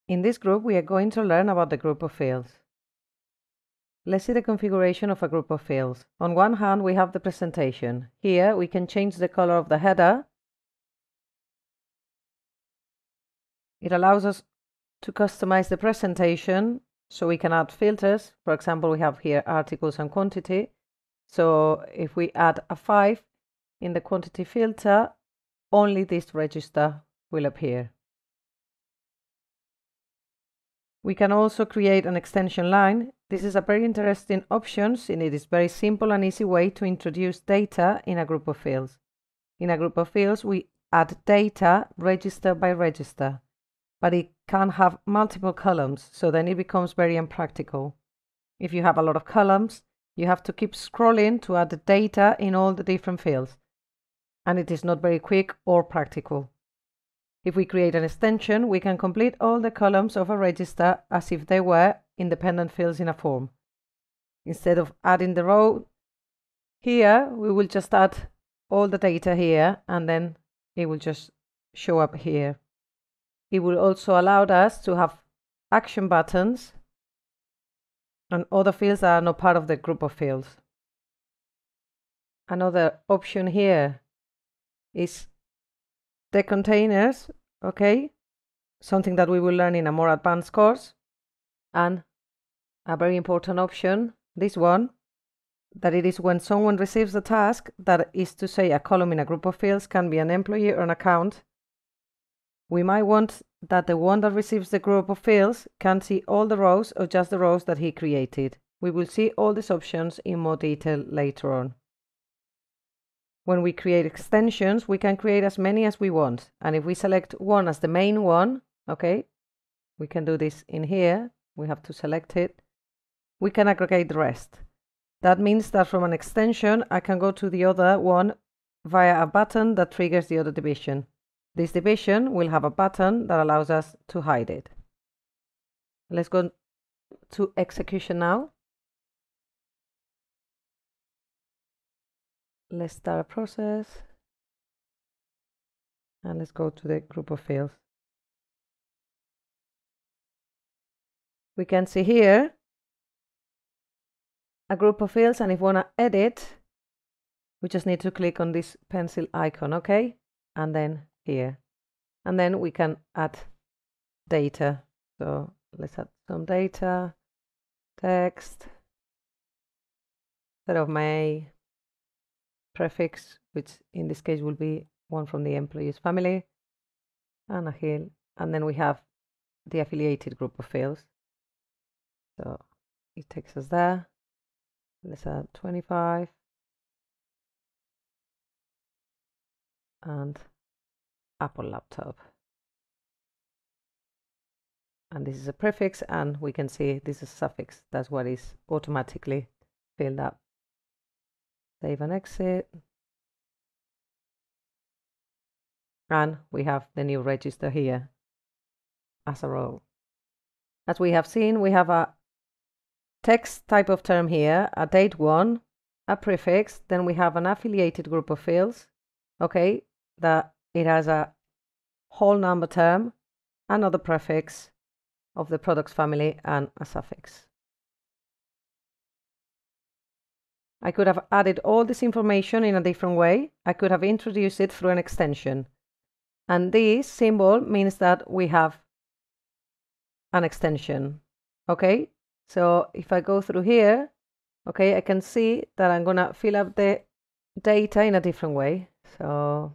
In this group, we are going to learn about the group of fields. Let's see the configuration of a group of fields. On one hand, we have the presentation. Here, we can change the color of the header. It allows us to customize the presentation, so we can add filters. For example, we have here articles and quantity. So if we add a 5 in the quantity filter, only this register will appear. We can also create an extension line. This is a very interesting option, and it is very simple and easy way to introduce data in a group of fields. In a group of fields, we add data register by register, but it can have multiple columns, so then it becomes very impractical. If you have a lot of columns, you have to keep scrolling to add the data in all the different fields, and it is not very quick or practical. If we create an extension, we can complete all the columns of a register as if they were independent fields in a form. Instead of adding the row here, we will just add all the data here, and then it will just show up here. It will also allow us to have action buttons and other fields that are not part of the group of fields. Another option here is the containers, okay? Something that we will learn in a more advanced course. And a very important option, this one, that it is when someone receives a task, that is to say a column in a group of fields can be an employee or an account. We might want that the one that receives the group of fields can see all the rows or just the rows that he created. We will see all these options in more detail later on. When we create extensions, we can create as many as we want. And if we select one as the main one, okay, we can do this in here. We have to select it. We can aggregate the rest. That means that from an extension, I can go to the other one via a button that triggers the other division. This division will have a button that allows us to hide it. Let's go to execution now. Let's start a process. And let's go to the group of fields. We can see here a group of fields, and if we want to edit, we just need to click on this pencil icon, okay? And then here. And then we can add data. So let's add some data, text, instead of May, prefix, which in this case will be one from the employee's family, and a hill. And then we have the affiliated group of fields. So it takes us there. Let's add 25. And Apple laptop. And this is a prefix, and we can see this is a suffix. That's what is automatically filled up. Save and exit. And we have the new register here as a row. As we have seen, we have a text type of term here, a date one, a prefix, then we have an affiliated group of fields, okay, that it has a whole number term, another prefix of the products family, and a suffix. I could have added all this information in a different way. I could have introduced it through an extension. And this symbol means that we have an extension. Okay, so if I go through here, okay, I can see that I'm going to fill up the data in a different way. So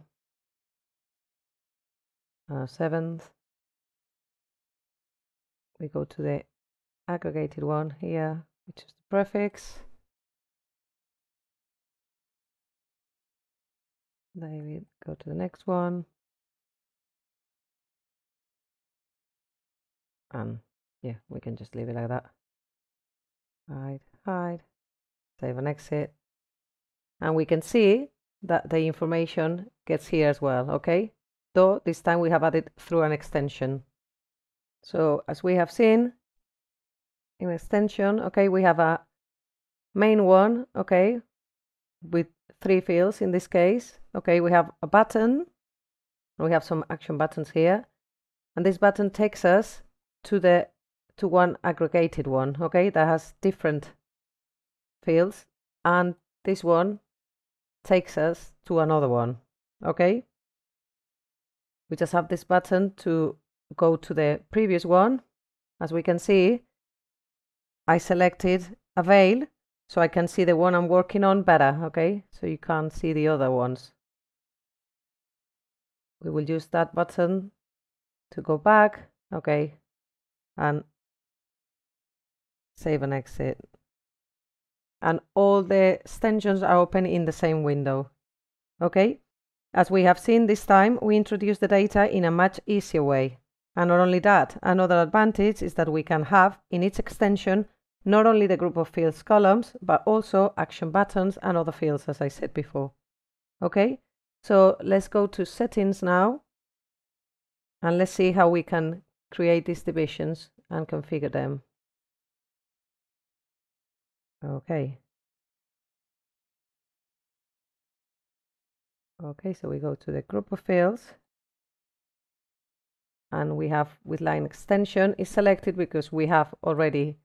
7th, we go to the aggregated one here, which is the prefix. Then we go to the next one. And yeah, we can just leave it like that. Hide, save and exit. And we can see that the information gets here as well, okay? Though this time we have added through an extension. So as we have seen in extension, okay, we have a main one, okay, with 3 fields in this case. Okay, we have a button, we have some action buttons here, and this button takes us to one aggregated one, okay, that has different fields, and this one takes us to another one, okay. We just have this button to go to the previous one. As we can see, I selected Avail, so I can see the one I'm working on better, okay, so you can't see the other ones. We will use that button to go back, okay, and save and exit. And all the extensions are open in the same window, okay. As we have seen this time, we introduce the data in a much easier way. And not only that, another advantage is that we can have in each extension not only the group of fields columns, but also action buttons and other fields, as I said before. Okay, so let's go to settings now, and let's see how we can create these divisions and configure them. Okay. Okay, so we go to the group of fields, and we have with line extension is selected because we have already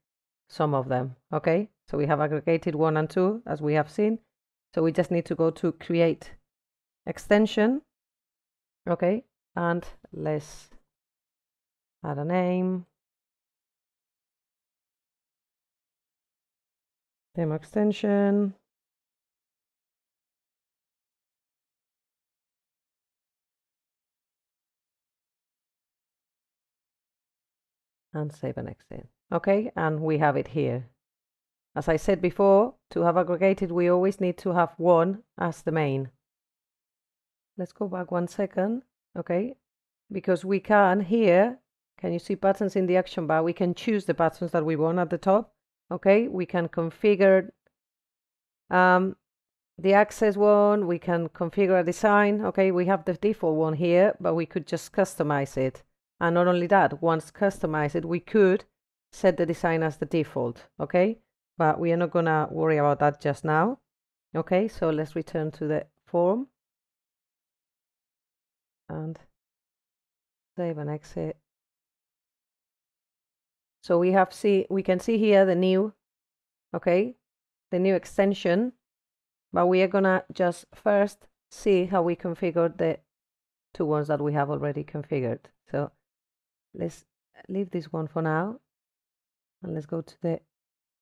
some of them, okay, so we have aggregated 1 and 2 as we have seen, so we just need to go to create extension, okay, and let's add a name, demo extension, and save and exit. Okay, and we have it here. As I said before, to have aggregated we always need to have 1 as the main. Let's go back 1 second, okay, because we can here, can you see buttons in the action bar? We can choose the buttons that we want at the top, okay. We can configure the access one, we can configure a design, okay. We have the default one here, but we could just customize it. And not only that, once customized, we could set the design as the default, okay, but we are not gonna worry about that just now. Okay, so let's return to the form and save and exit. So we can see here the new, okay, the new extension, but we are gonna just first see how we configured the 2 ones that we have already configured. So let's leave this one for now, and let's go to the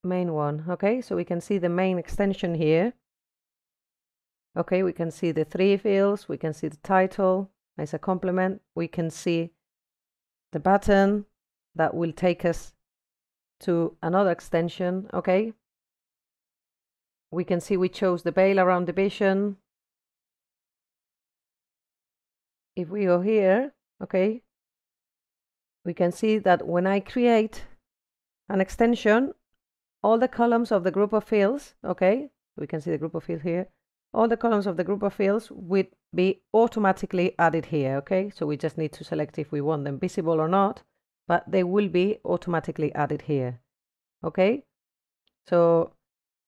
main one. Okay, so we can see the main extension here. Okay, we can see the 3 fields, we can see the title as a complement, we can see the button that will take us to another extension. Okay, we can see we chose the bail around division. If we go here, okay, we can see that when I create an extension, all the columns of the group of fields, okay, we can see the group of fields here, all the columns of the group of fields would be automatically added here, okay, so we just need to select if we want them visible or not, but they will be automatically added here, okay. So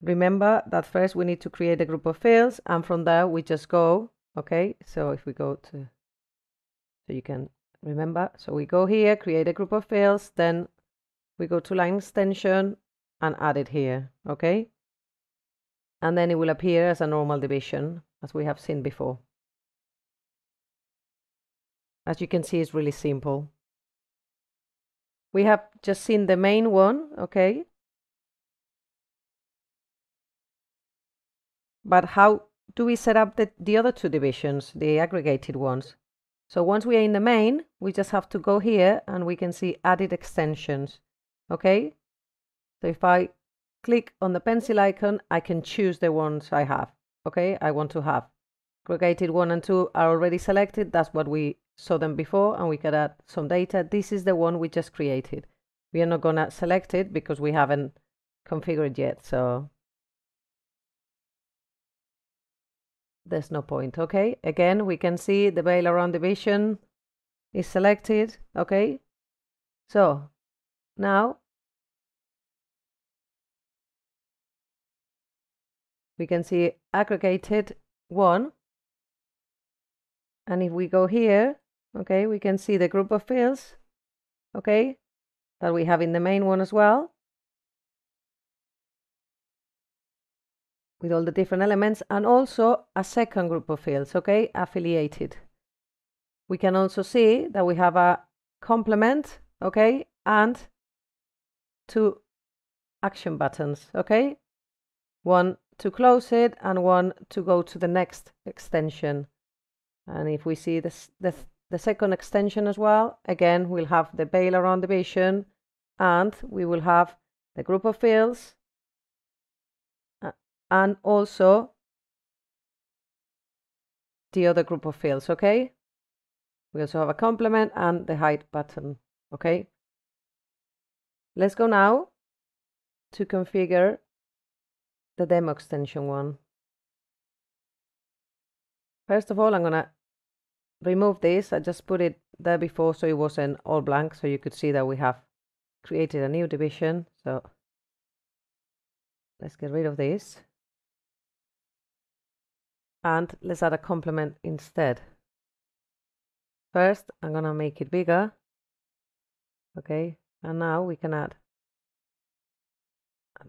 remember that first we need to create a group of fields, and from there we just go, okay, so if we go to, so you can remember, so we go here, create a group of fields, then we go to line extension and add it here, okay, and then it will appear as a normal division as we have seen before. As you can see, it's really simple. We have just seen the main one, okay, but how do we set up the other 2 divisions, the aggregated ones? So once we are in the main, we just have to go here and we can see added extensions, okay. So if I click on the pencil icon, I can choose the ones I have, okay, I want to have. Aggregated 1 and 2 are already selected, that's what we saw them before, and we can add some data. This is the one we just created. We are not gonna select it because we haven't configured yet, so there's no point, okay. Again, we can see the bail around division is selected, okay. So now we can see aggregated 1, and if we go here, okay, we can see the group of fields, okay, that we have in the main one as well, with all the different elements, and also a second group of fields, okay, affiliated. We can also see that we have a complement, okay, and two action buttons, okay, one to close it and one to go to the next extension. And if we see this, the second extension as well, again, we'll have the veil around the vision, and we will have the group of fields and also the other group of fields, okay? We also have a complement and the hide button, okay? Let's go now to configure the demo extension one. First of all, I'm gonna remove this. I just put it there before so it wasn't all blank, so you could see that we have created a new division. So let's get rid of this. And let's add a complement instead. First, I'm gonna make it bigger. Okay, and now we can add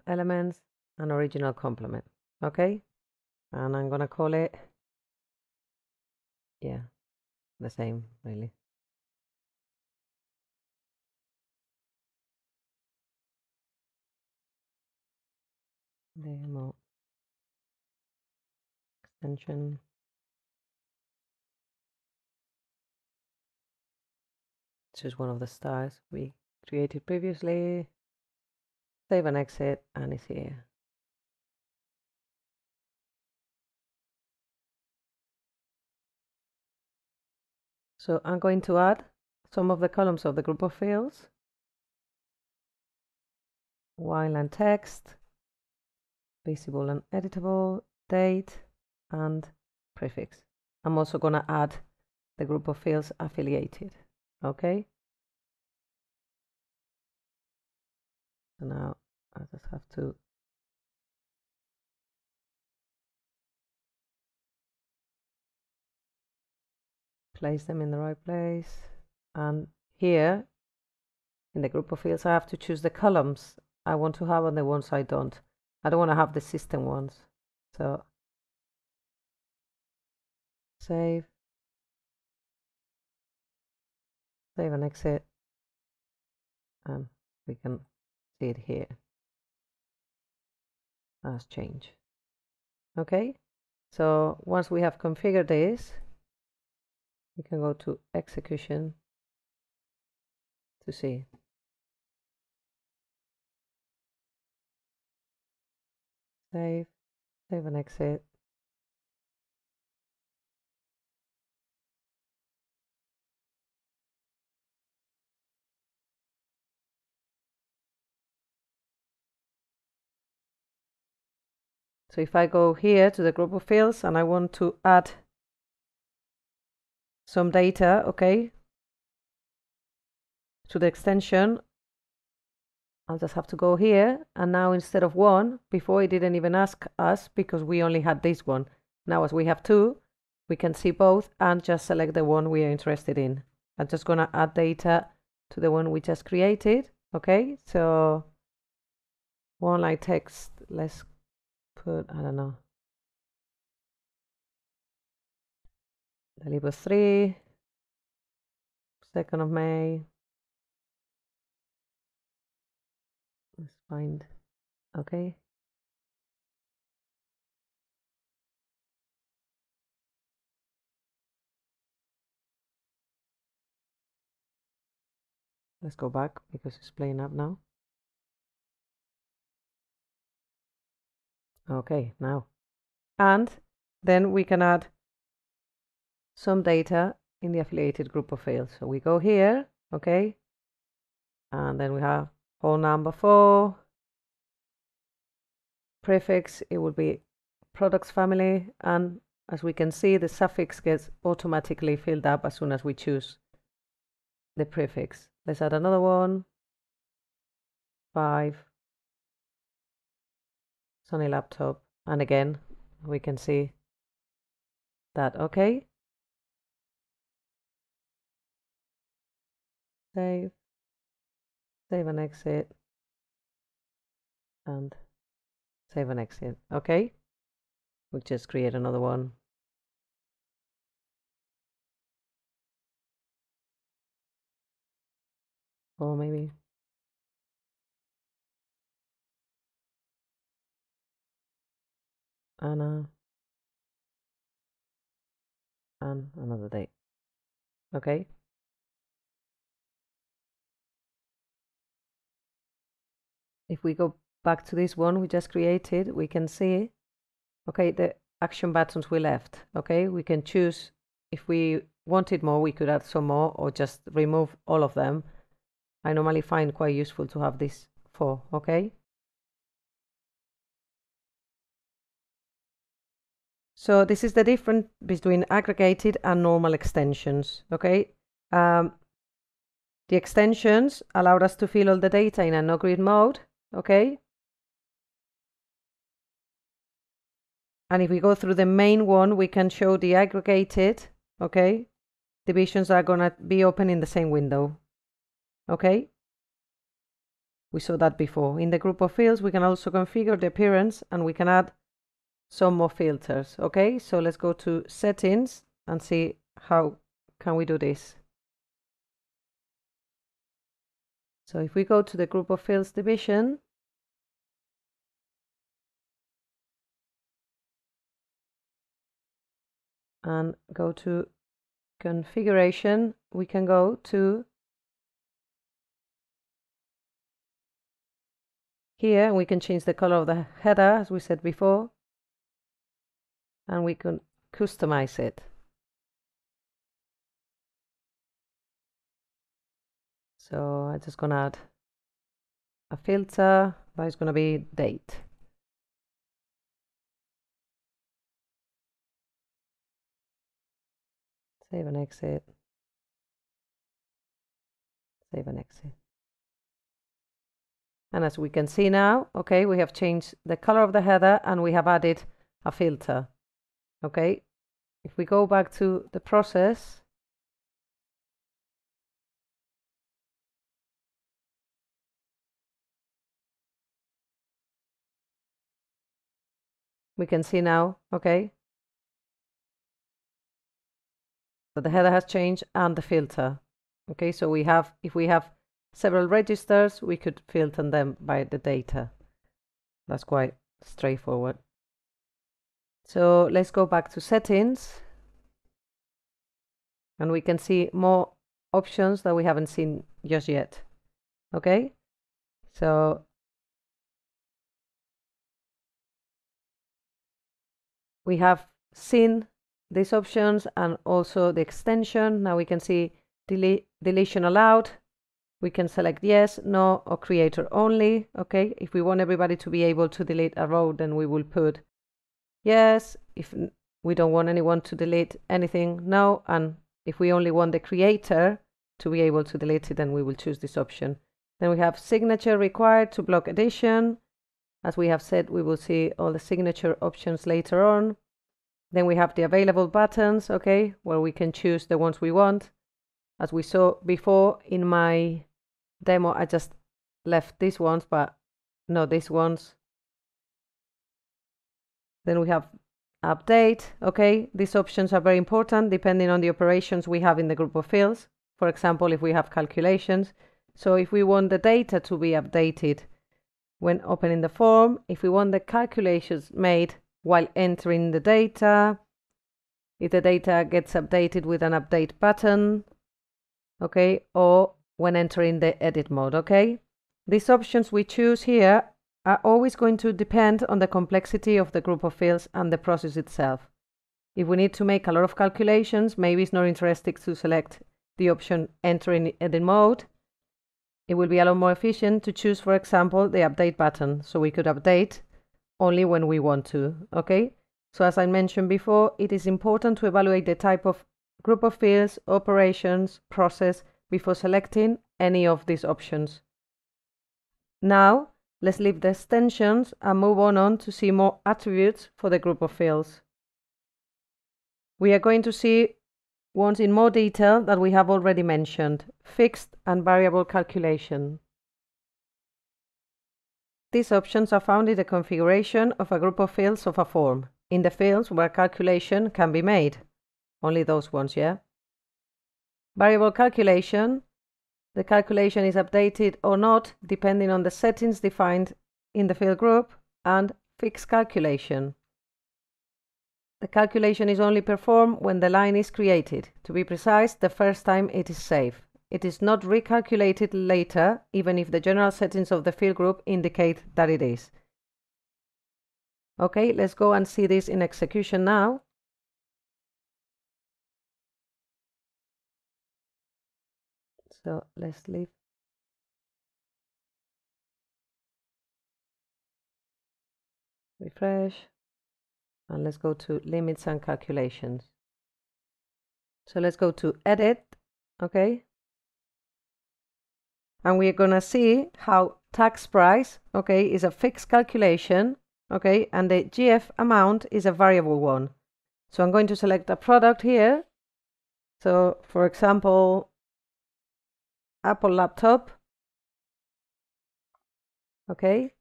elements and original complement. Okay, and I'm gonna call it, yeah, the same really. Demo extension. Choose one of the styles we created previously. Save and exit, and it's here. So I'm going to add some of the columns of the group of fields. While and text, visible and editable, date, and prefix. I'm also going to add the group of fields affiliated. Okay. So now I just have to place them in the right place. And here in the group of fields, I have to choose the columns I want to have and the ones I don't. I don't want to have the system ones. So save and exit, and we can see it here as change. Okay, so once we have configured this, we can go to execution to see. Save and exit. So if I go here to the group of fields and I want to add some data, okay, to the extension, I'll just have to go here, and now instead of one, before it didn't even ask us because we only had this one. Now as we have two, we can see both and just select the one we are interested in. I'm just gonna add data to the one we just created, okay? So one line text, let's put, I don't know, the label 3, 2nd of May. Let's find, okay. Let's go back because it's playing up now. Okay, now. And then we can add some data in the affiliated group of fields. So we go here, okay, and then we have whole number 4, prefix, it will be products family, and as we can see, the suffix gets automatically filled up as soon as we choose the prefix. Let's add another one, 5, Sony laptop, and again, we can see that, okay. Save save and exit, and save and exit. Okay, we'll just create another one. Or maybe Anna and another date. Okay. If we go back to this one we just created, we can see, okay, the action buttons we left. Okay, we can choose if we wanted more, we could add some more or just remove all of them. I normally find quite useful to have this 4. Okay. So this is the difference between aggregated and normal extensions. Okay. The extensions allowed us to fill all the data in a no grid mode. Okay. And if we go through the main one, we can show the aggregated, okay, divisions are going to be open in the same window. Okay. We saw that before. In the group of fields, we can also configure the appearance and we can add some more filters. Okay, so let's go to settings and see how can we do this. So if we go to the group of fields division, and go to configuration, we can go to here and we can change the color of the header as we said before, and we can customize it. So I'm just gonna add a filter that is gonna be date. Save and exit. Save and exit. And as we can see now, okay, we have changed the color of the header and we have added a filter. Okay, if we go back to the process, we can see now, okay, that the header has changed and the filter. Okay, so we have, if we have several registers, we could filter them by the data. That's quite straightforward. So let's go back to settings and we can see more options that we haven't seen just yet. Okay, so we have seen these options and also the extension. Now we can see deletion allowed. We can select yes, no, or creator only. Okay, if we want everybody to be able to delete a row, then we will put yes. If we don't want anyone to delete anything, no. And if we only want the creator to be able to delete it, then we will choose this option. Then we have signature required to block addition. As we have said, we will see all the signature options later on. Then we have the available buttons, okay, where we can choose the ones we want. As we saw before in my demo, I just left these ones, but no, these ones. Then we have update, okay. These options are very important depending on the operations we have in the group of fields. For example, if we have calculations. So if we want the data to be updated when opening the form, if we want the calculations made while entering the data, if the data gets updated with an update button, okay, or when entering the edit mode, okay. These options we choose here are always going to depend on the complexity of the group of fields and the process itself. If we need to make a lot of calculations, maybe it's not interesting to select the option entering edit mode. It will be a lot more efficient to choose, for example, the update button, so we could update only when we want to, okay? So as I mentioned before, it is important to evaluate the type of group of fields, operations, process before selecting any of these options. Now, let's leave the extensions and move on to see more attributes for the group of fields. We are going to see ones in more detail that we have already mentioned, fixed and variable calculation. These options are found in the configuration of a group of fields of a form, in the fields where calculation can be made. Only those ones, yeah? Variable calculation. The calculation is updated or not depending on the settings defined in the field group, and fixed calculation. The calculation is only performed when the line is created. To be precise, the first time it is saved. It is not recalculated later, even if the general settings of the field group indicate that it is. Okay, let's go and see this in execution now. So let's leave. Refresh. And let's go to limits and calculations. So let's go to edit, okay? And we're gonna see how tax price, okay, is a fixed calculation, okay, and the GF amount is a variable one. So I'm going to select a product here. So for example, Apple laptop, okay,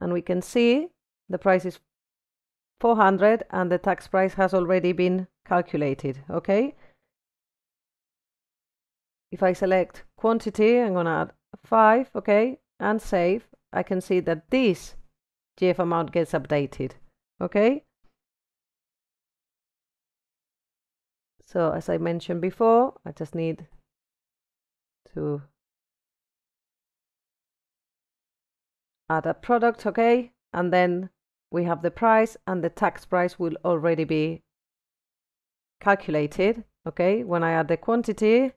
and we can see the price is 400 and the tax price has already been calculated, okay. If I select quantity, I'm gonna add 5, okay, and save, I can see that this GF amount gets updated, okay. So as I mentioned before, I just need to add a product, okay, and then we have the price, and the tax price will already be calculated, okay. When I add the quantity,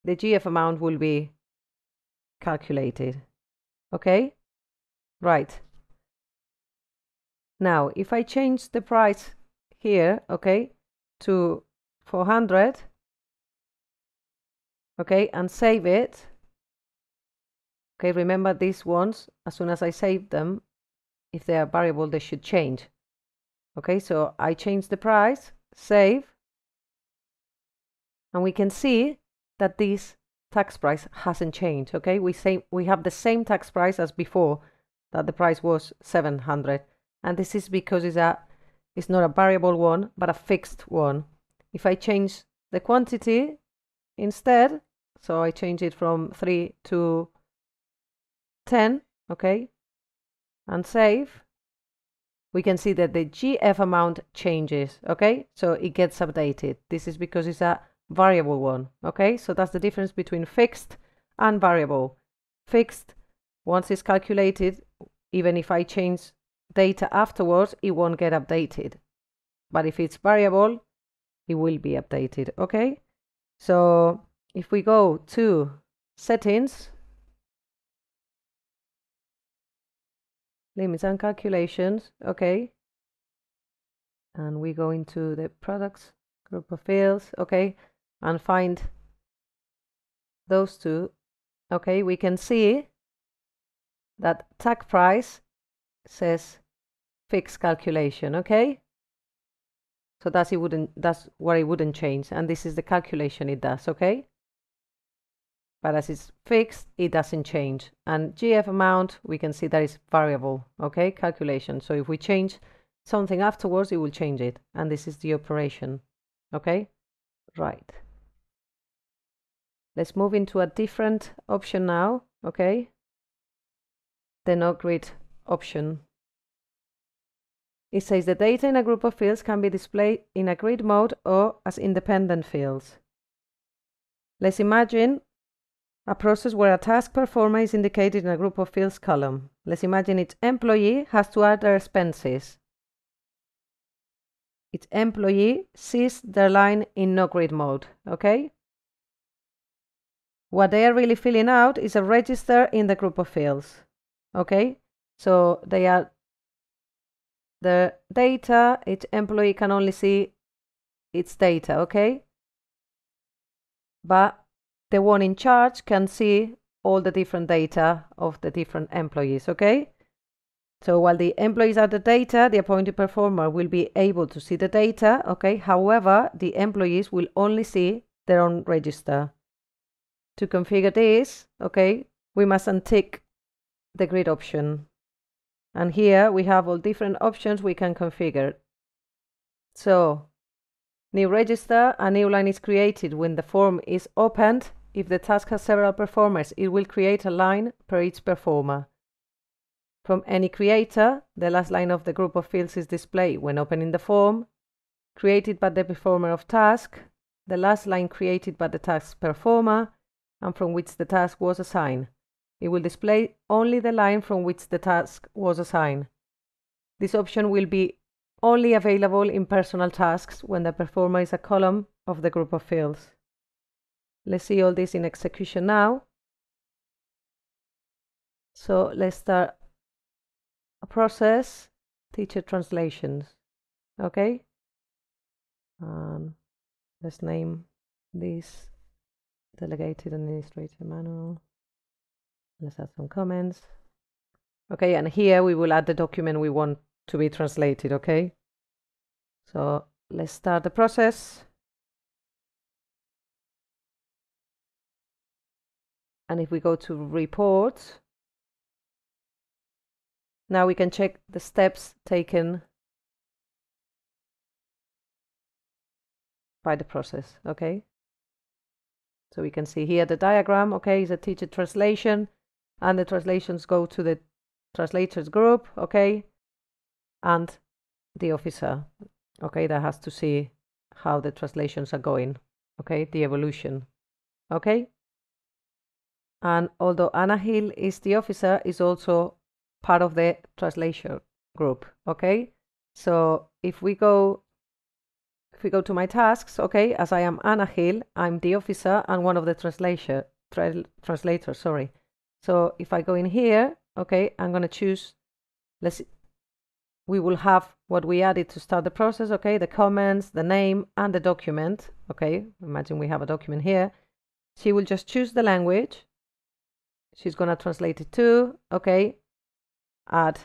the GF amount will be calculated, okay. Right. Now if I change the price here, okay, to 400, okay, and save it, okay, remember these ones, as soon as I save them, if they are variable, they should change, okay. So I change the price, save, and we can see that this tax price hasn't changed, okay. We have the same tax price as before, that the price was 700, and this is because it's not a variable one but a fixed one. If I change the quantity instead, so I change it from 3 to 10, okay, and save, we can see that the GF amount changes, okay, so it gets updated. This is because it's a variable one, okay. So that's the difference between fixed and variable. Fixed, once it's calculated, even if I change data afterwards, it won't get updated, but if it's variable, it will be updated, okay. So if we go to settings, limits and calculations, okay, and we go into the products group of fields, okay, and find those two, okay, we can see that tag price says fixed calculation, okay. So that's what it wouldn't change, and this is the calculation it does, okay. But as it's fixed, it doesn't change. And GF amount, we can see that is variable, okay, calculation. So if we change something afterwards, it will change it, and this is the operation, okay. Right, let's move into a different option now, okay, the no grid option. It says the data in a group of fields can be displayed in a grid mode or as independent fields. Let's imagine a process where a task performer is indicated in a group of fields column. Let's imagine its employee has to add their expenses. Its employee sees their line in no grid mode, okay? What they are really filling out is a register in the group of fields, okay? So they are the data, each employee can only see its data, okay? But the one in charge can see all the different data of the different employees, okay? So while the employees are the data, the appointed performer will be able to see the data, okay? However, the employees will only see their own register. To configure this, okay, we must untick the grid option. And here we have all different options we can configure. So, new register, a new line is created when the form is opened. If the task has several performers, it will create a line per each performer. From any creator, the last line of the group of fields is displayed when opening the form. Created by the performer of task, the last line created by the task performer, and from which the task was assigned. It will display only the line from which the task was assigned. This option will be only available in personal tasks when the performer is a column of the group of fields. Let's see all this in execution now. So let's start a process, teacher translations. Okay. Let's name this delegated administrator manual. Let's add some comments. Okay, and here we will add the document we want to be translated, okay? So let's start the process. And if we go to reports, now we can check the steps taken by the process, okay? So we can see here the diagram, okay, is a teacher translation, and the translations go to the translators group, okay, and the officer, okay, that has to see how the translations are going, okay, the evolution, okay. And although Anna Hill is the officer, is also part of the translation group, okay. So if we go to my tasks, okay, as I am Anna Hill, I'm the officer and one of the translators, sorry. So if I go in here, okay, I'm going to choose, we will have what we added to start the process, okay, the comments, the name, and the document, okay. Imagine we have a document here. She will just choose the language. She's going to translate it to, okay, add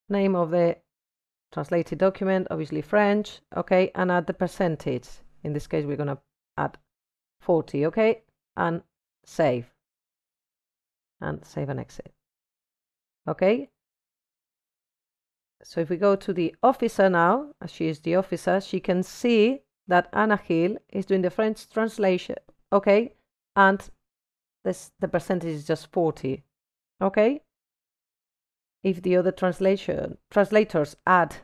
name of the translated document, obviously French, okay, and add the percentage. In this case, we're going to add 40, okay, and save. And save and exit. Okay. So if we go to the officer now, as she is the officer, she can see that Anna Hill is doing the French translation, okay, and the percentage is just 40, okay. If the other translators add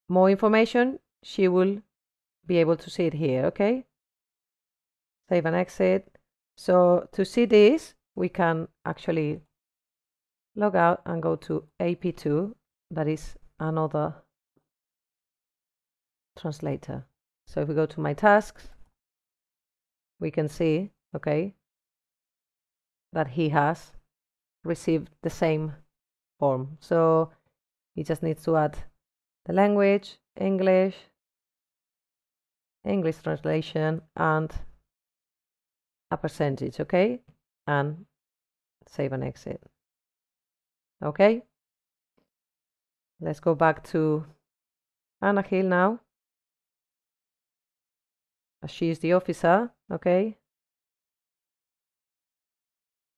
more information, she will be able to see it here, okay. Save and exit. So to see this, we can actually log out and go to AP2, that is another translator. So if we go to my tasks, we can see, okay, that he has received the same form. So he just needs to add the language, English translation, and a percentage, okay, and save and exit. Okay, let's go back to Anna Hill now. She is the officer, okay,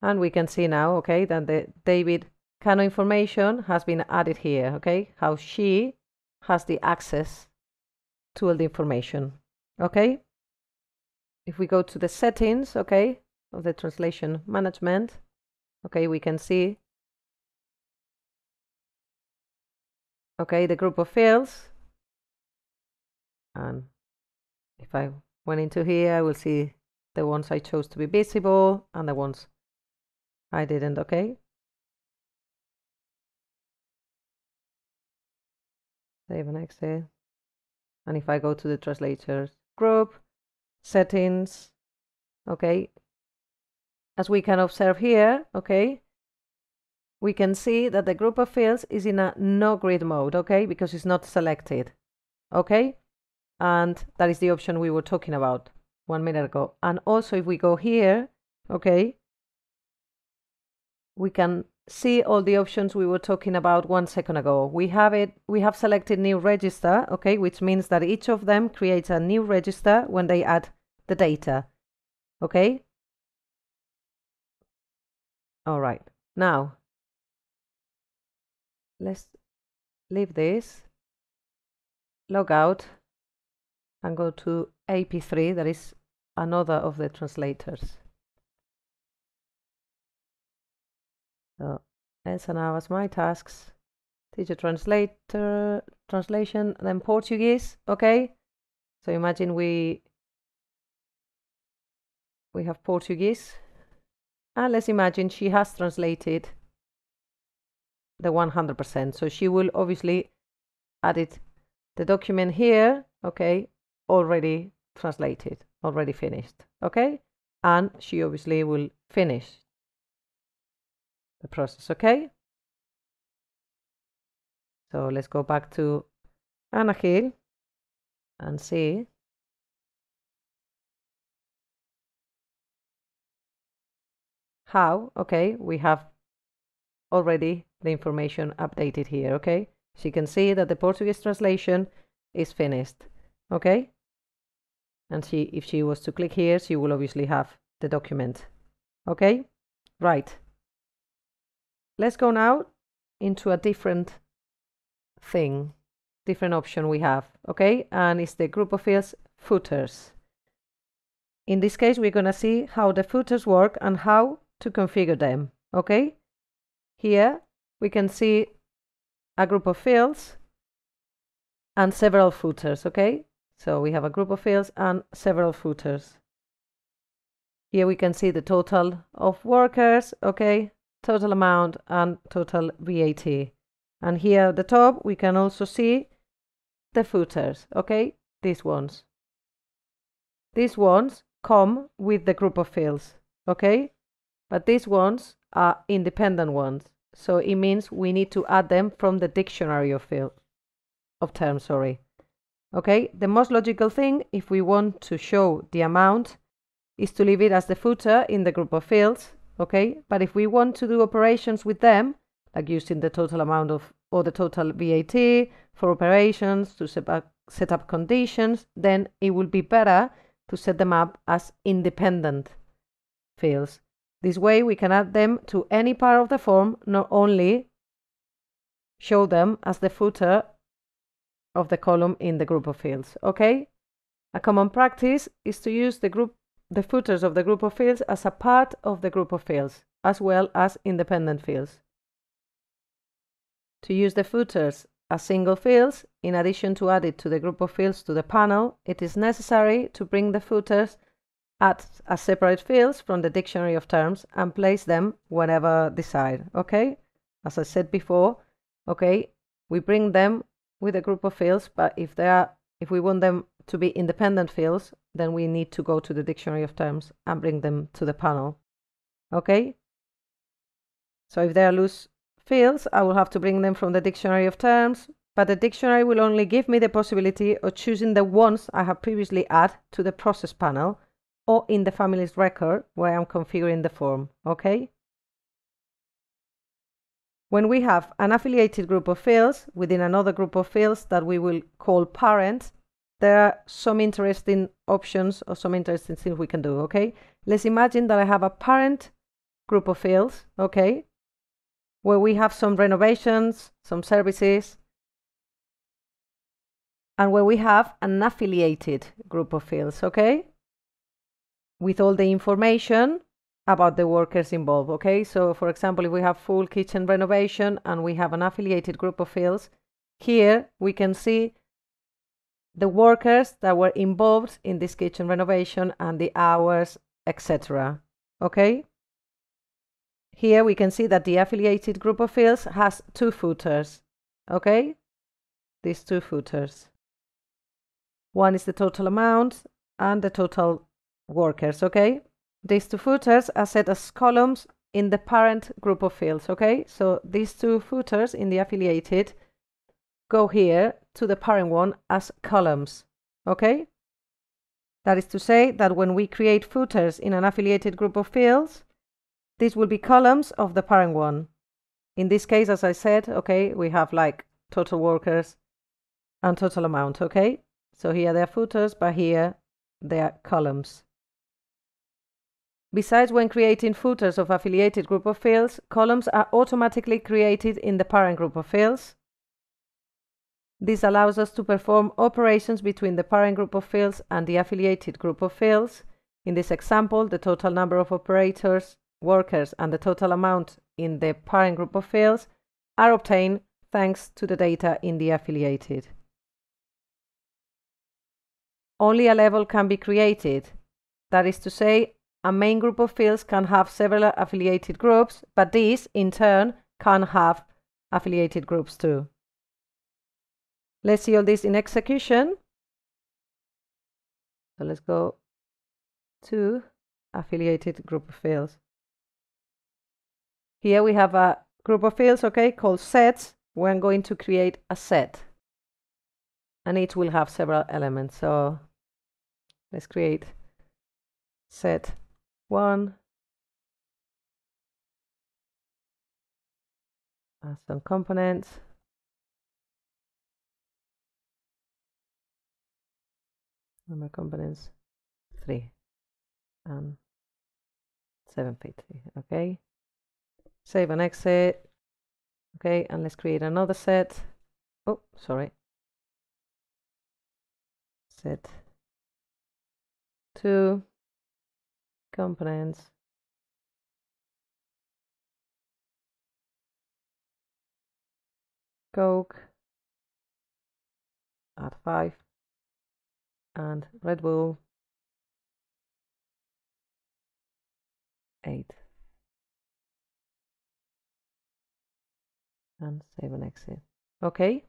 and we can see now, okay, that the David Cano information has been added here, okay, how she has the access to all the information, okay. If we go to the settings, okay, of the translation management, okay, we can see, okay, the group of fields, and if I went into here, I will see the ones I chose to be visible and the ones I didn't, okay. Save and exit. And if I go to the translators group, settings, okay, as we can observe here, okay, we can see that the group of fields is in a no grid mode, okay, because it's not selected, okay, and that is the option we were talking about 1 minute ago. And also if we go here, okay, we can see all the options we were talking about 1 second ago. We have selected new register, okay, which means that each of them creates a new register when they add the data. Okay? All right. Now, let's leave this, log out, and go to AP3, that is another of the translators. So, enter now as my tasks. Teacher translator, translation, then Portuguese, okay? So imagine we have Portuguese, and let's imagine she has translated the 100%. So she will obviously added the document here, okay, already translated, already finished, okay? And she obviously will finish the process, okay? So let's go back to Anna Hill and see. How, okay, we have already the information updated here, okay? She can see that the Portuguese translation is finished, okay? And if she was to click here, she will obviously have the document, okay? Right. Let's go now into a different thing, different option we have, okay? And it's the group of fields footers. In this case, we're going to see how the footers work and how to configure them, okay? Here we can see a group of fields and several footers, okay? So we have a group of fields and several footers. Here we can see the total of workers, okay? Total amount and total VAT. And here at the top, we can also see the footers, okay? These ones. These ones come with the group of fields, okay? But these ones are independent ones. So it means we need to add them from the dictionary of terms, sorry. Okay, the most logical thing, if we want to show the amount, is to leave it as the footer in the group of fields, okay? But if we want to do operations with them, like using the total amount of, or the total VAT for operations to set up conditions, then it will be better to set them up as independent fields. This way we can add them to any part of the form, not only show them as the footer of the column in the group of fields, okay? A common practice is to use the footers of the group of fields as a part of the group of fields, as well as independent fields. To use the footers as single fields, in addition to add it to the group of fields to the panel, it is necessary to bring the footers as separate fields from the dictionary of terms and place them whenever desired, okay? As I said before, okay, we bring them with a group of fields, but if we want them to be independent fields, then we need to go to the dictionary of terms and bring them to the panel, okay? So if they are loose fields, I will have to bring them from the dictionary of terms, but the dictionary will only give me the possibility of choosing the ones I have previously added to the process panel or in the families record where I'm configuring the form, okay? When we have an affiliated group of fields within another group of fields that we will call parent, there are some interesting options or some interesting things we can do, okay? Let's imagine that I have a parent group of fields, okay, where we have some renovations, some services, and where we have an affiliated group of fields, okay, with all the information about the workers involved, okay? So for example, if we have full kitchen renovation and we have an affiliated group of fields, here we can see the workers that were involved in this kitchen renovation and the hours, etc. Okay? Here we can see that the affiliated group of fields has two footers, okay? These two footers. One is the total amount and the total workers, okay? These two footers are set as columns in the parent group of fields, okay? So these two footers in the affiliated go here to the parent one as columns, okay? That is to say that when we create footers in an affiliated group of fields, these will be columns of the parent one. In this case, as I said, okay, we have like total workers and total amount, okay? So here they are footers, but here they are columns. Besides, when creating footers of affiliated group of fields, columns are automatically created in the parent group of fields. This allows us to perform operations between the parent group of fields and the affiliated group of fields. In this example, the total number of operators, workers, and the total amount in the parent group of fields are obtained thanks to the data in the affiliated. Only a level can be created. That is to say, a main group of fields can have several affiliated groups, but these, in turn, can have affiliated groups too. Let's see all this in execution. So let's go to affiliated group of fields. Here we have a group of fields, okay, called sets. We're going to create a set, and each will have several elements. So let's create set 1, add some components, number of components 3 and 750. Okay, save and exit. Okay, and let's create another set. Oh, sorry, set 2 components Coke, add 5, and Red Bull 8, and save and exit. Okay,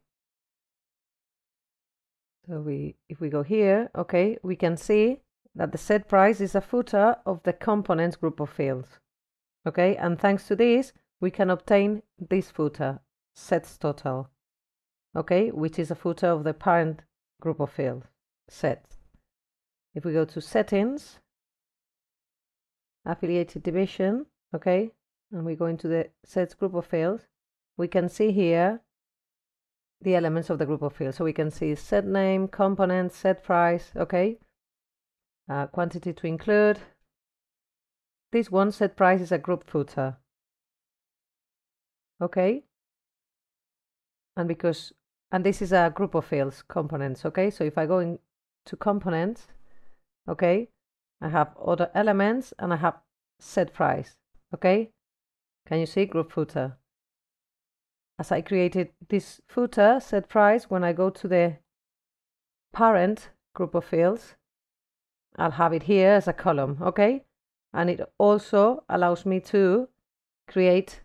so if we go here, okay, we can see that the set price is a footer of the components group of fields. Okay, and thanks to this we can obtain this footer, sets total, okay, which is a footer of the parent group of fields, sets. If we go to settings, affiliated division, okay, and we go into the sets group of fields, we can see here the elements of the group of fields. So we can see set name, component, set price, okay, quantity to include. This one, set price, is a group footer, okay, and this is a group of fields, components, okay. So if I go into components, okay, I have other elements and I have set price, okay. Can you see group footer? As I created this footer, set price, when I go to the parent group of fields, I'll have it here as a column, okay, and it also allows me to create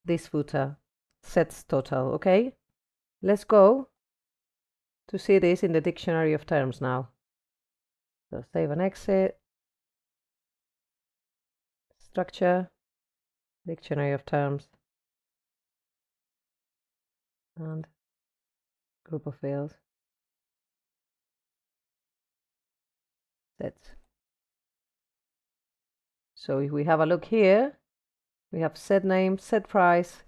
this footer, sets total, okay. Let's go to see this in the dictionary of terms now. So save and exit, structure, dictionary of terms, and group of fields, sets. So if we have a look here, we have set name, set price,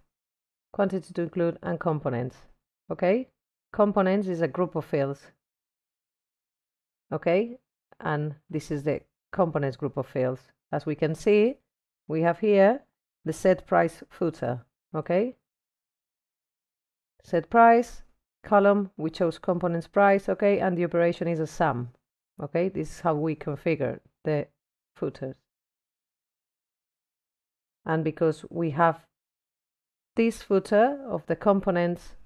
quantity to include, and components, okay. Components is a group of fields, okay, and this is the components group of fields. As we can see, we have here the set price footer, okay, set price column, we chose components price, okay, and the operation is a sum, okay. This is how we configure the footers, and because we have this footer of the components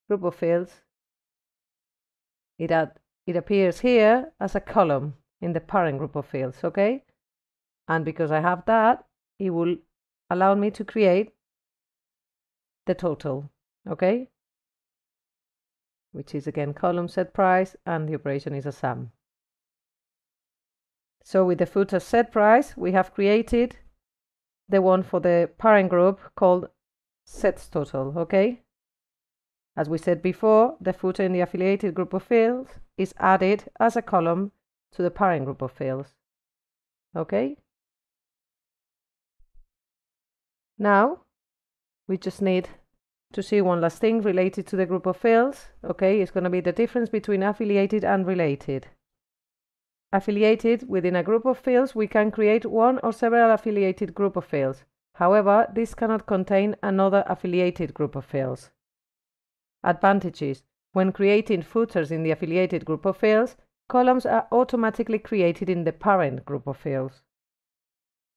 group of fields, it appears here as a column in the parent group of fields, okay, and because I have that, it will allow me to create the total, okay, which is again column set price, and the operation is a sum. So with the footer set price, we have created the one for the parent group called sets total, okay. As we said before, the footer in the affiliated group of fields is added as a column to the parent group of fields, okay. Now we just need to see one last thing related to the group of fields, okay. It's going to be the difference between affiliated and related. affiliated within a group of fields, we can create one or several affiliated group of fields. However, this cannot contain another affiliated group of fields. Advantages. When creating footers in the affiliated group of fields, columns are automatically created in the parent group of fields.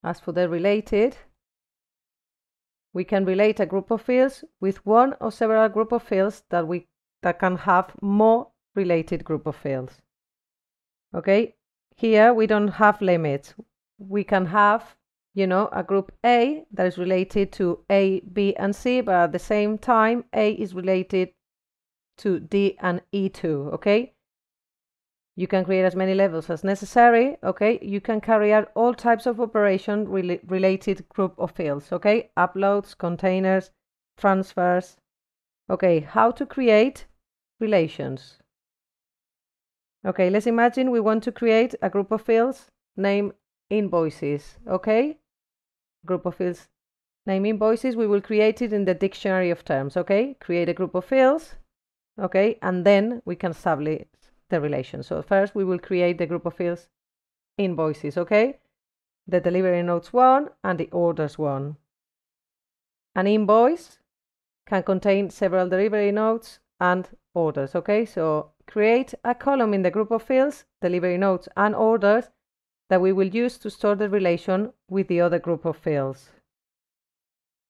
As for the related, we can relate a group of fields with one or several group of fields that can have more related group of fields. Okay, here we don't have limits. We can have, a group A that is related to A, B, and C, but at the same time, A is related to D and E too, okay? You can create as many levels as necessary, okay? You can carry out all types of operation related group of fields, okay? Uploads, containers, transfers. Okay, how to create relations. Okay, let's imagine we want to create a group of fields named invoices, okay? Group of fields named invoices, we will create it in the dictionary of terms, okay? Create a group of fields, okay? And then we can establish the relation. So first we will create the group of fields invoices, okay? The delivery notes one and the orders one. An invoice can contain several delivery notes and orders, okay? So create a column in the group of fields, delivery notes and orders that we will use to store the relation with the other group of fields.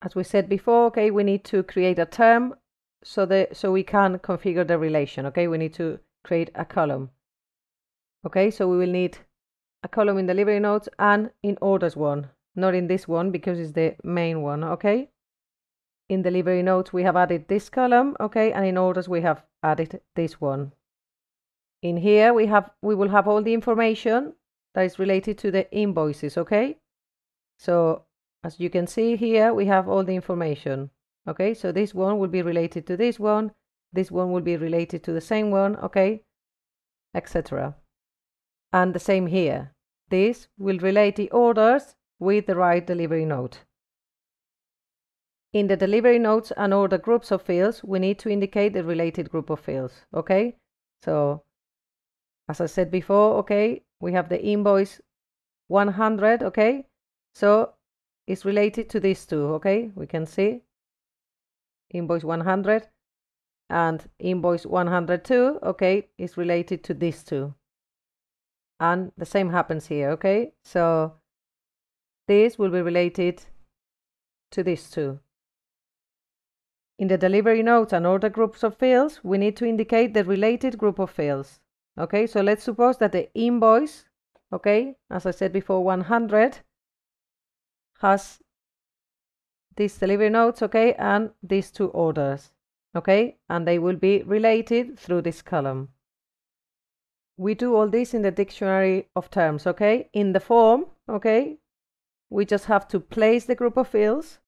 As we said before, okay, we need to create a term so we can configure the relation, okay? We need to create a column. Okay, so we will need a column in delivery notes and in orders one, not in this one because it's the main one, okay? In delivery notes we have added this column, okay, and in orders we have added this one. In here we will have all the information that is related to the invoices, okay? So as you can see here we have all the information, okay? So this one will be related to this one will be related to the same one, okay, etc. And the same here. This will relate the orders with the right delivery note. In the delivery notes and order groups of fields, we need to indicate the related group of fields, okay? So as I said before, okay, we have the invoice 100, okay? So it's related to these two, okay? We can see invoice 100 and invoice 102, okay, is related to these two. And the same happens here, okay? So this will be related to these two. In the delivery notes and order groups of fields, we need to indicate the related group of fields. Okay, so let's suppose that the invoice, okay, as I said before, 100 has these delivery notes, okay, and these two orders, okay, and they will be related through this column. We do all this in the dictionary of terms, okay? In the form, okay, we just have to place the group of fields,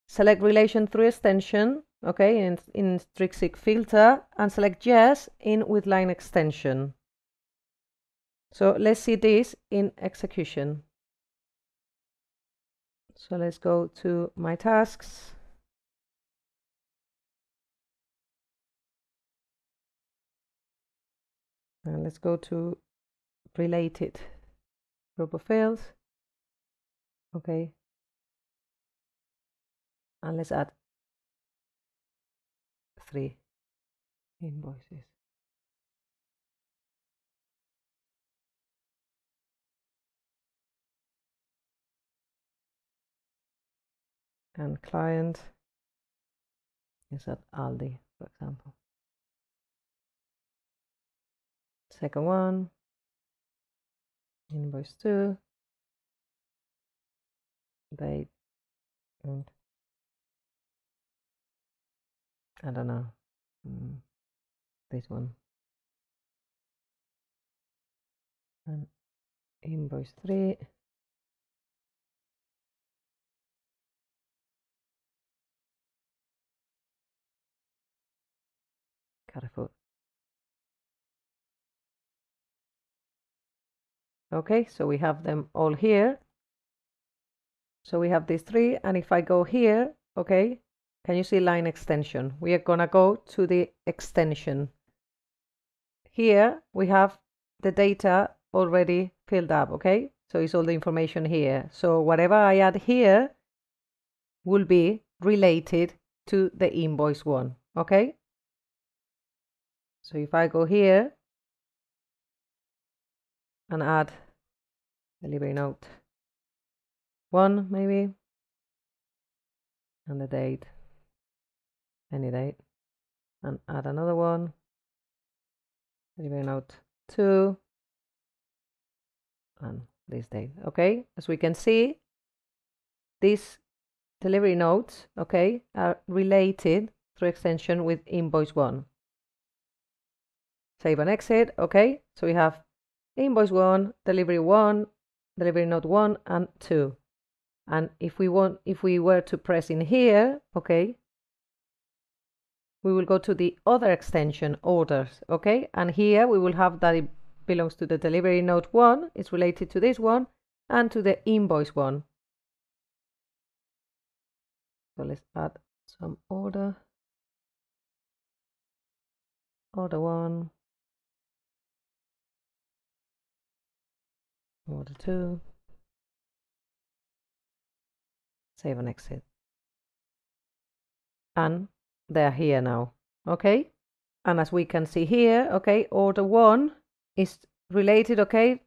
select relation through extension, okay, in intrinsic filter, and select yes in with line extension. So let's see this in execution. So let's go to my tasks. And let's go to related group of fields. Okay. And let's add 3 invoices. And client is at Aldi, for example. Second one, invoice 2, date, and I don't know, this one. And invoice 3, Carrefour. Okay, so we have them all here. So we have these 3, and if I go here, okay, can you see line extension? We are gonna go to the extension. Here we have the data already filled up, okay? So it's all the information here. So whatever I add here will be related to the invoice one, okay? So if I go here and add delivery note 1 maybe, and the date, any date, and add another one, delivery note 2, and this date, okay? As we can see, these delivery notes, okay, are related through extension with invoice 1. Save and exit, okay? So we have invoice 1, delivery note 1 and 2. And if we were to press in here, okay, we will go to the other extension, orders, okay? And here we will have that it belongs to the delivery note 1, it's related to this one, and to the invoice 1. So let's add some order 1, order 2, save and exit. And they're here now, okay? And as we can see here, okay, order 1 is related, okay,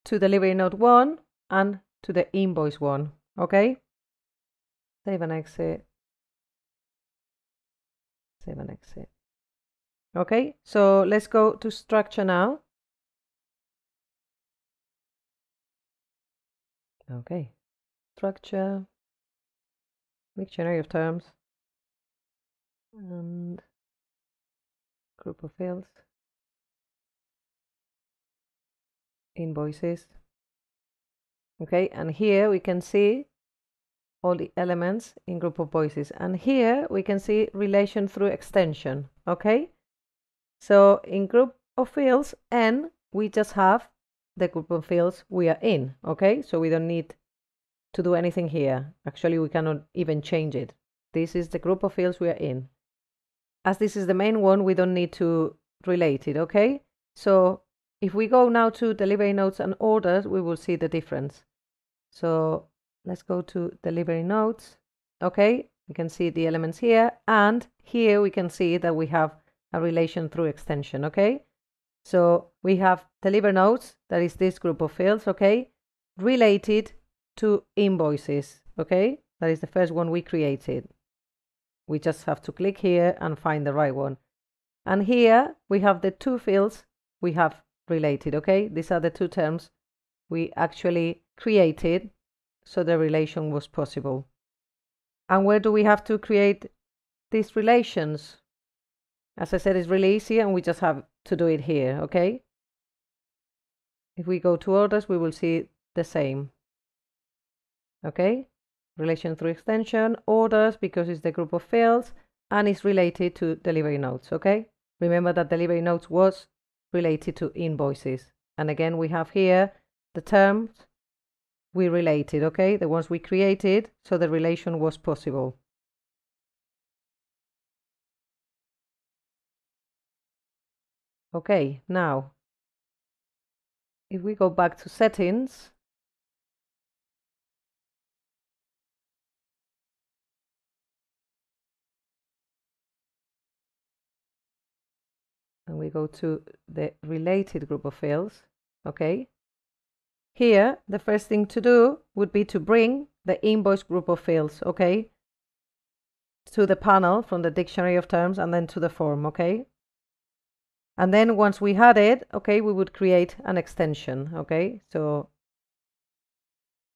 to delivery note 1 and to the invoice 1, okay? Save and exit. Save and exit. Okay, so let's go to structure now. Okay, structure, dictionary of terms, and group of fields, invoices. Okay, and here we can see all the elements in group of voices, and here we can see relation through extension. Okay, so in group of fields N, we just have the group of fields we are in. Okay, so we don't need to do anything here. Actually, we cannot even change it. This is the group of fields we are in. As this is the main one, we don't need to relate it, okay? So if we go now to delivery notes and orders, we will see the difference. So let's go to delivery notes, okay? We can see the elements here, and here we can see that we have a relation through extension, okay? So we have deliver notes, that is this group of fields, okay? Related to invoices, okay? That is the first one we created. We just have to click here and find the right one. And here we have the two fields we have related, okay? These are the two terms we actually created, so the relation was possible. And where do we have to create these relations? As I said, it's really easy, and we just have to do it here, okay? If we go to orders, we will see the same. Okay, relation through extension, orders, because it's the group of fields, and it's related to delivery notes, okay? Remember that delivery notes was related to invoices. And again, we have here the terms we related, okay? The ones we created, so the relation was possible. Okay, now, if we go back to settings, and we go to the related group of fields, okay? Here, the first thing to do would be to bring the invoice group of fields, okay, to the panel from the dictionary of terms and then to the form, okay? And then once we had it, okay, we would create an extension, okay? So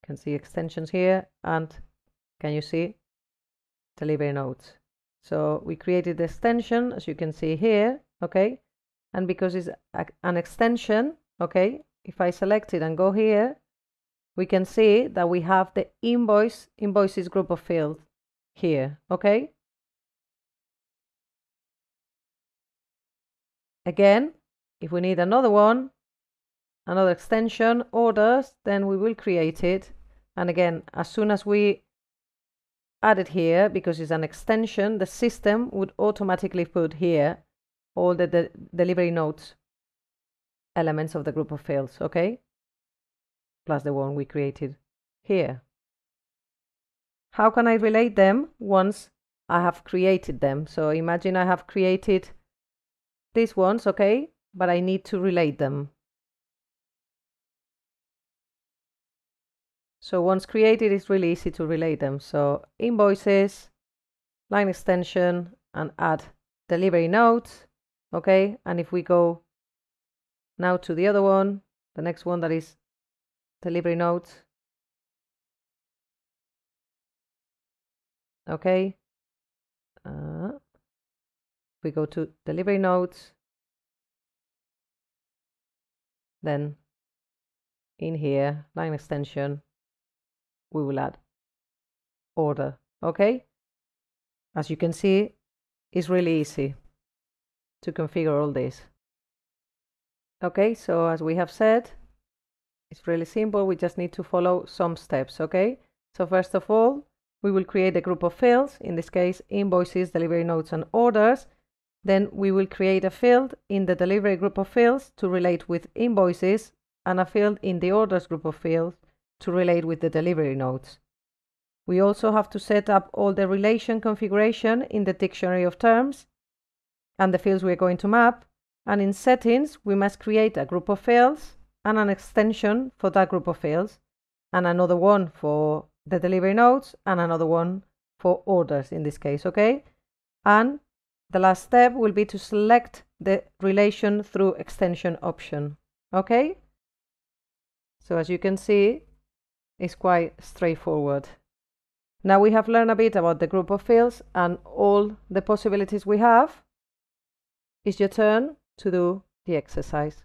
you can see extensions here, and can you see delivery notes? So we created the extension, as you can see here, okay? And because it's an extension, okay, if I select it and go here, we can see that we have the invoices group of fields here, okay? Again, if we need another one, another extension, orders, then we will create it. And again, as soon as we add it here, because it's an extension, the system would automatically put here all the delivery notes elements of the group of fields, okay? Plus the one we created here. How can I relate them once I have created them? So imagine I have created these ones, okay? But I need to relate them. So once created, it's really easy to relate them. So invoices, line extension, and add delivery notes, okay? And if we go now to the other one, the next one that is delivery notes, okay? We go to delivery notes, then in here, line extension, we will add order, okay? As you can see, it's really easy to configure all this. Okay, so as we have said, it's really simple. We just need to follow some steps, okay? So first of all, we will create a group of fields, in this case, invoices, delivery notes, and orders. Then we will create a field in the delivery group of fields to relate with invoices, and a field in the orders group of fields to relate with the delivery notes. We also have to set up all the relation configuration in the dictionary of terms and the fields we're going to map. And in settings, we must create a group of fields and an extension for that group of fields, and another one for the delivery notes, and another one for orders in this case, okay? And the last step will be to select the relation through extension option, okay? So as you can see, it's quite straightforward. Now we have learned a bit about the group of fields and all the possibilities we have. It's your turn to do the exercise.